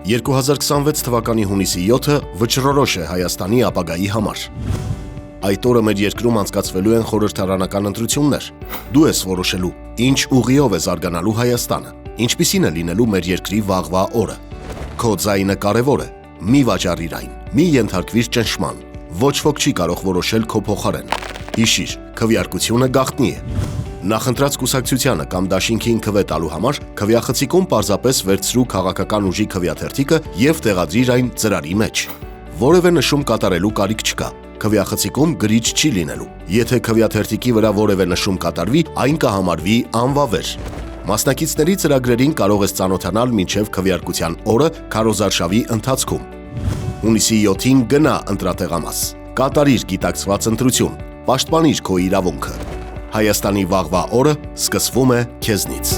2026 թվականի հունիսի 7-ը վճռորոշ է Հայաստանի ապագայի համար։ Այդ օրը մեր երկրում անցկացվելու են խորհրդարանական ընտրություններ։ Դու ես որոշելու, ինչ ուղիով է զարգանալու Հայաստանը, ինչպիսին է լինելու մեր երկրի վաղվա օրը։ Քո ձայնը կարևոր է, մի վաճառիր այն, մի ենթարկվիր ճնշման, ոչ ոք չի կարող որոշել քո փոխարեն։ Հիշիր, քվեարկությունը գաղտնի է։ Նախընտրած կուսակցությանը կամ դաշինքին քվե տալու համար քվեախցիկում պարզապես վերցրու քաղաքական ուժի քվեաթերթիկը եւ տեղադրիր այն ծրարի մեջ։ Որևէ նշում կատարելու կարիք չկա։ Քվեախցիկում գրիչ չի լինելու։ Եթե քվեաթերթիկի վրա որևէ նշում կատարվի, այն կհամարվի անվավեր։ Մասնակիցների ծրագրերին կարող ես ծանոթանալ մինչև քվեարկության օրը քարոզարշավի ընթացքում։ Հունիսի 7-ին գնա ընտրատեղամաս։ Կատարիր գիտակցված ընտրություն։ Պաշտպանիր քո իրավունքը։ Հայաստանի վաղվա օրը սկսվում է քեզնից։